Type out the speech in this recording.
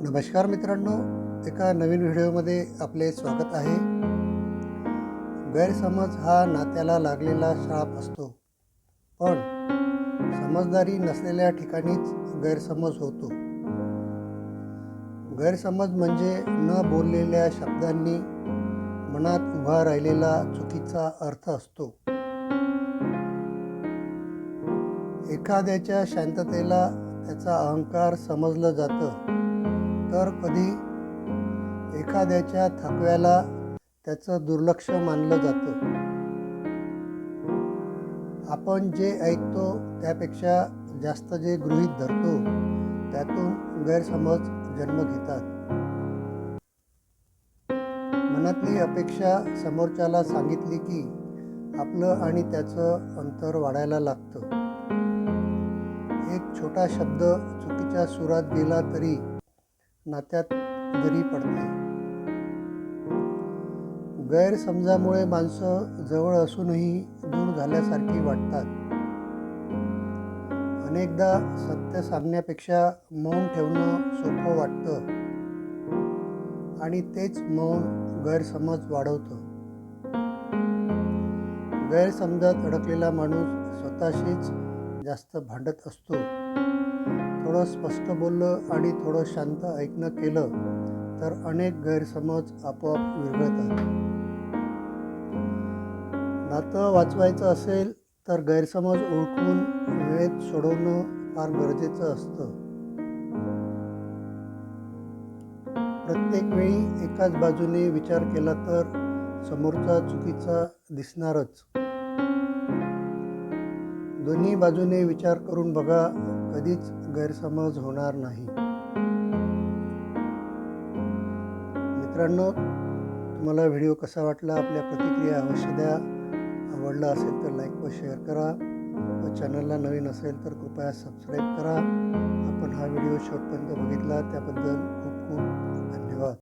नमस्कार मित्रांनो, एका नवीन व्हिडिओमध्ये आपले स्वागत आहे. गैरसमज हा नात्याला लागलेला श्राप असतो, पण समजदारी नसलेल्या ठिकाणीच गैरसमज होतो. गैरसमज म्हणजे न बोललेल्या शब्दांनी मनात उभा राहिलेला चुकीचा अर्थ असतो. एखाद्याच्या शांततेला त्याचा अहंकार समजलं जातं, तर कधी एखाद्याच्या थकव्याला त्याचं दुर्लक्ष मानलं जातं. आपण जे ऐकतो त्यापेक्षा जास्त जे गृहीत धरतो, त्यातून गैरसमज जन्म घेतात. मनातली अपेक्षा समोरच्याला सांगितली की आपलं आणि त्याचं अंतर वाढायला लागतं. एक छोटा शब्द चुकीच्या सुरात गेला तरी नात्यात दरी पडते. गैरसमजामुळे माणसं जवळ असूनही दूर झाल्यासारखी वाटतात. अनेकदा सत्य सांगण्यापेक्षा मौन ठेवणं सोपं वाटतं आणि तेच मौन गैरसमज वाढवतं. गैरसमजात अडकलेला माणूस स्वतःशीच जास्त भांडत असतो. थोडं स्पष्ट बोललं आणि थोडं शांत ऐकणं केलं तर अनेक गैरसमज आपोआप विरघळतात. नातं वाचवायचं असेल तर गैरसमज ओळखून वेळेत सोडवणं फार गरजेचं असतं. प्रत्येक वेळी एकाच बाजूने विचार केला तर समोरचा चुकीचा दिसणारच. दोन्ही बाजूने विचार करून बघा, कधीच गैरसमज होणार नाही. मित्रांनो, तुम्हाला व्हिडिओ कसा वाटला? आपल्या प्रतिक्रिया अवश्य द्या. आवडला असेल तर लाईक व शेअर करा व चॅनलला नवीन असेल तर कृपया सबस्क्राईब करा. आपण हा व्हिडिओ शेवटपर्यंत बघितला त्याबद्दल खूप खूप धन्यवाद.